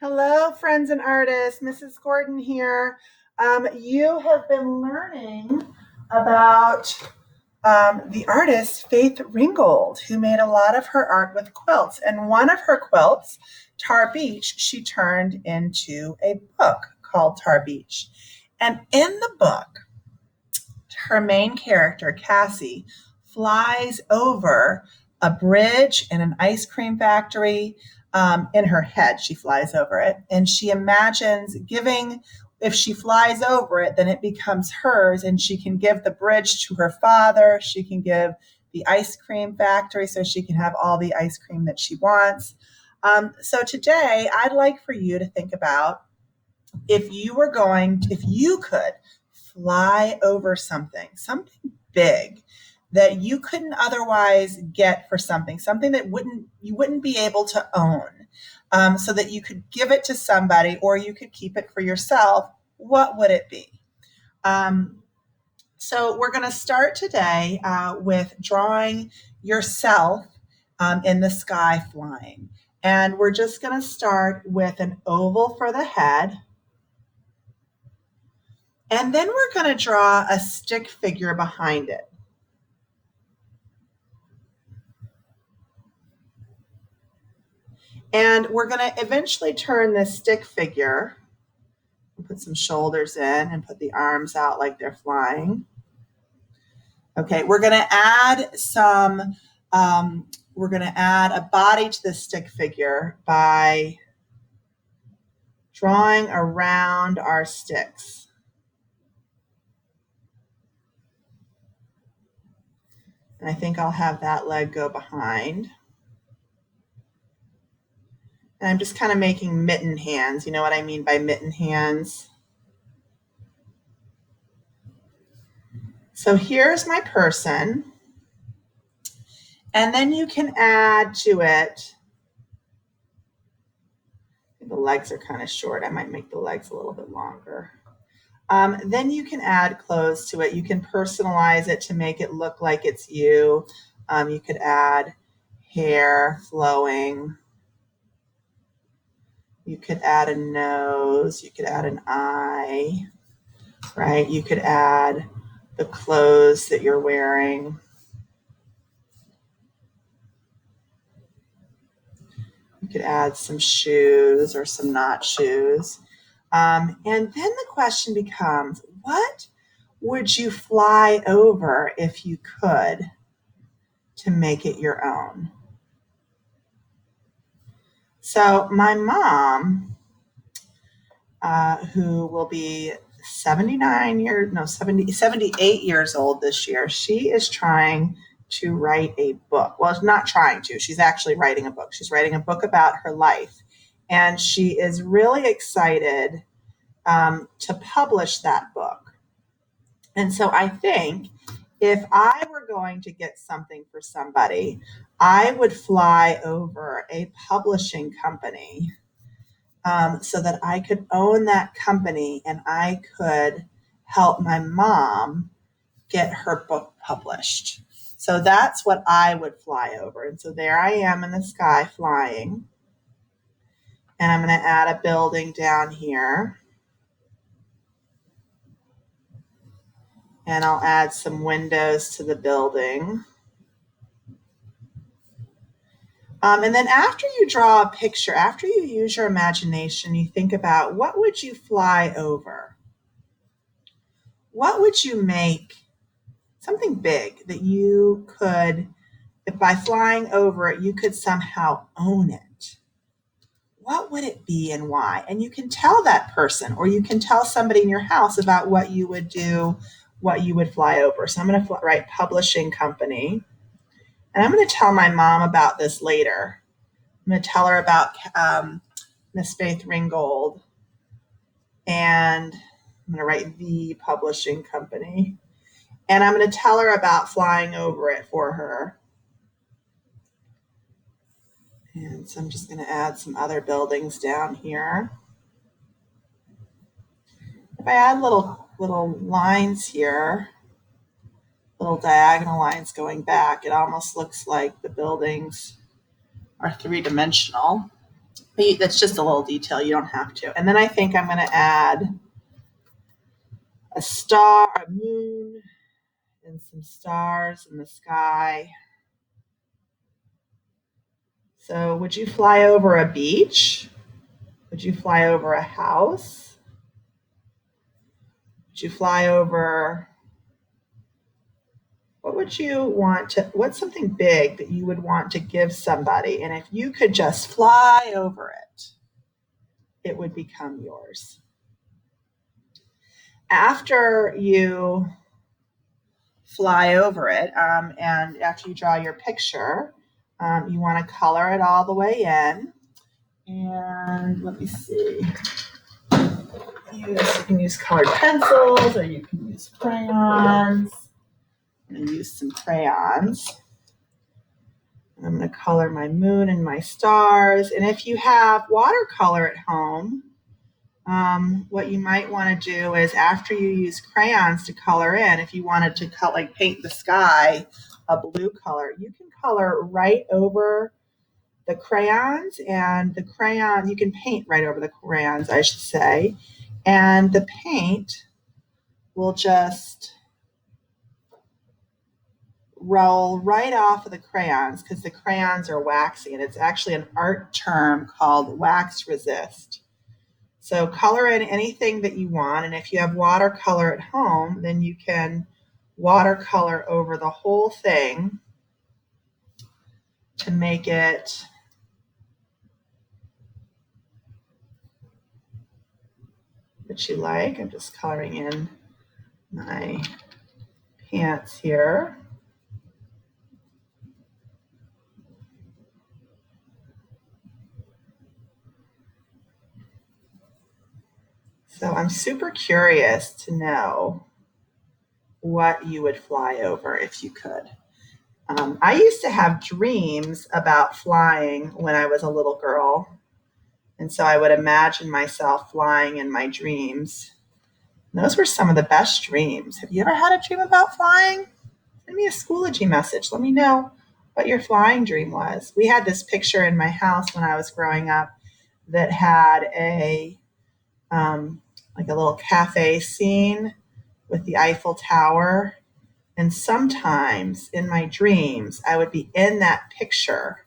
Hello, friends and artists. Mrs. Gordon here. You have been learning about the artist Faith Ringgold, who made a lot of her art with quilts. And one of her quilts, Tar Beach, she turned into a book called Tar Beach. And in the book, her main character, Cassie, flies over a bridge and an ice cream factory. In her head, she flies over it, and she imagines giving. If she flies over it, then it becomes hers, and she can give the bridge to her father. She can give the ice cream factory so she can have all the ice cream that she wants. So today, I'd like for you to think about if you could fly over something big that you couldn't otherwise get for something that you wouldn't be able to own, so that you could give it to somebody or you could keep it for yourself, what would it be? So we're going to start today with drawing yourself in the sky flying. And we're just going to start with an oval for the head. And then we're going to draw a stick figure behind it. And we're going to eventually turn this stick figure and put some shoulders in and put the arms out like they're flying. Okay, we're going to add a body to the stick figure by drawing around our sticks. And I think I'll have that leg go behind. And I'm just kind of making mitten hands. You know what I mean by mitten hands? So here's my person. And then you can add to it, the legs are kind of short. I might make the legs a little bit longer. Then you can add clothes to it. You can personalize it to make it look like it's you. You could add hair flowing. You could add a nose. You could add an eye, right? You could add the clothes that you're wearing. You could add some shoes or some not shoes. And then the question becomes, what would you fly over if you could to make it your own? So my mom, who will be 78 years old this year, she is trying to write a book. Well, not trying to. She's actually writing a book. She's writing a book about her life. And she is really excited to publish that book. And so I think if I were going to get something for somebody, I would fly over a publishing company so that I could own that company and I could help my mom get her book published. So that's what I would fly over. And so there I am in the sky flying. And I'm going to add a building down here. And I'll add some windows to the building. And then after you draw a picture, after you use your imagination, you think about, what would you fly over? What would you make something big that you could, if by flying over it, you could somehow own it? What would it be and why? And you can tell that person, or you can tell somebody in your house about what you would do, what you would fly over. So I'm going to write publishing company. And I'm going to tell my mom about this later. I'm going to tell her about Miss Faith Ringgold. And I'm going to write the publishing company. And I'm going to tell her about flying over it for her. And so I'm just going to add some other buildings down here. If I add little lines here, little diagonal lines going back, it almost looks like the buildings are three-dimensional. But that's just a little detail. You don't have to. And then I think I'm going to add a star, a moon, and some stars in the sky. So would you fly over a beach? Would you fly over a house? Would you fly over, what would you want to, what's something big that you would want to give somebody? And if you could just fly over it, it would become yours. After you fly over it, and after you draw your picture, you want to color it all the way in. And let me see. You can use colored pencils or you can use crayons. I'm going to use some crayons. I'm going to color my moon and my stars. And if you have watercolor at home, what you might want to do is after you use crayons to color in, if you wanted to paint the sky a blue color, you can color right over the crayons, and the crayon, you can paint right over the crayons, I should say, and the paint will just roll right off of the crayons because the crayons are waxy, and it's actually an art term called wax resist. So color in anything that you want, and if you have watercolor at home, then you can watercolor over the whole thing to make it what you like. I'm just coloring in my pants here. So I'm super curious to know what you would fly over if you could. I used to have dreams about flying when I was a little girl. And so I would imagine myself flying in my dreams. And those were some of the best dreams. Have you ever had a dream about flying? Send me a Schoology message. Let me know what your flying dream was. We had this picture in my house when I was growing up that had a little cafe scene with the Eiffel Tower. And sometimes in my dreams, I would be in that picture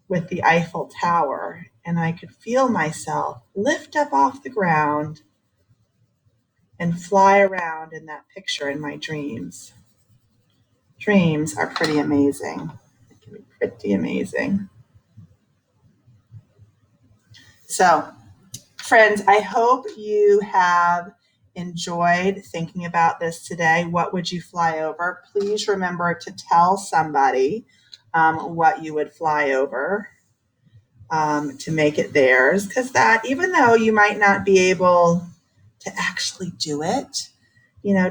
with the Eiffel Tower, and I could feel myself lift up off the ground and fly around in that picture in my dreams. Dreams are pretty amazing. It can be pretty amazing. So, friends, I hope you have enjoyed thinking about this today. What would you fly over? Please remember to tell somebody what you would fly over to make it theirs, because that, even though you might not be able to actually do it,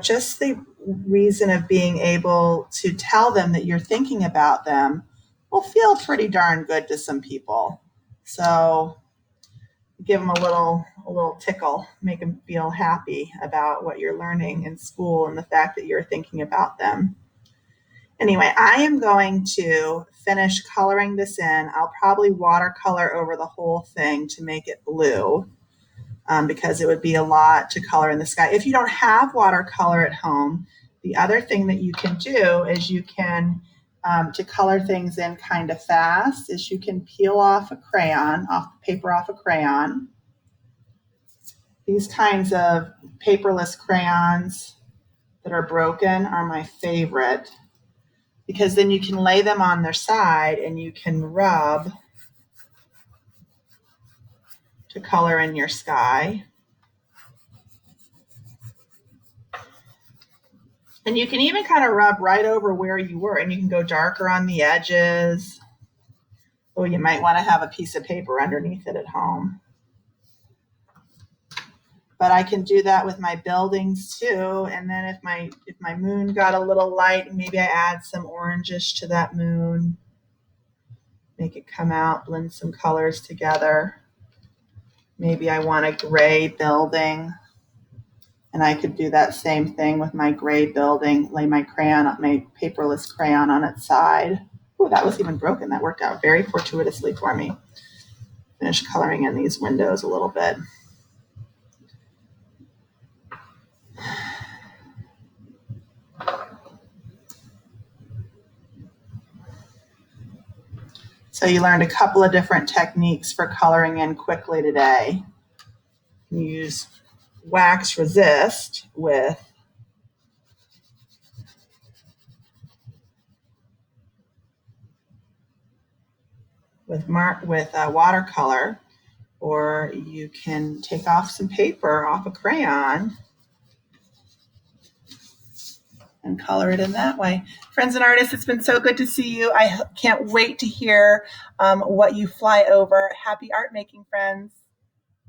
just the reason of being able to tell them that you're thinking about them will feel pretty darn good to some people. So give them a little tickle, make them feel happy about what you're learning in school and the fact that you're thinking about them. Anyway, I am going to finish coloring this in. I'll probably watercolor over the whole thing to make it blue because it would be a lot to color in the sky. If you don't have watercolor at home, the other thing that you can do is you can, to color things in kind of fast, is you can peel off a crayon, paper off a crayon. These kinds of paperless crayons that are broken are my favorite, because then you can lay them on their side and you can rub to color in your sky. And you can even kind of rub right over where you were, and you can go darker on the edges. Oh, you might want to have a piece of paper underneath it at home. But I can do that with my buildings too. And then if my moon got a little light, maybe I add some oranges to that moon. Make it come out, blend some colors together. Maybe I want a gray building, and I could do that same thing with my gray building, lay my paperless crayon on its side. Oh, that was even broken. That worked out very fortuitously for me. Finish coloring in these windows a little bit. So you learned a couple of different techniques for coloring in quickly today. You use wax resist with watercolor, or you can take off some paper off a crayon and color it in that way. Friends and artists, it's been so good to see you. I can't wait to hear what you fly over. Happy art making, friends.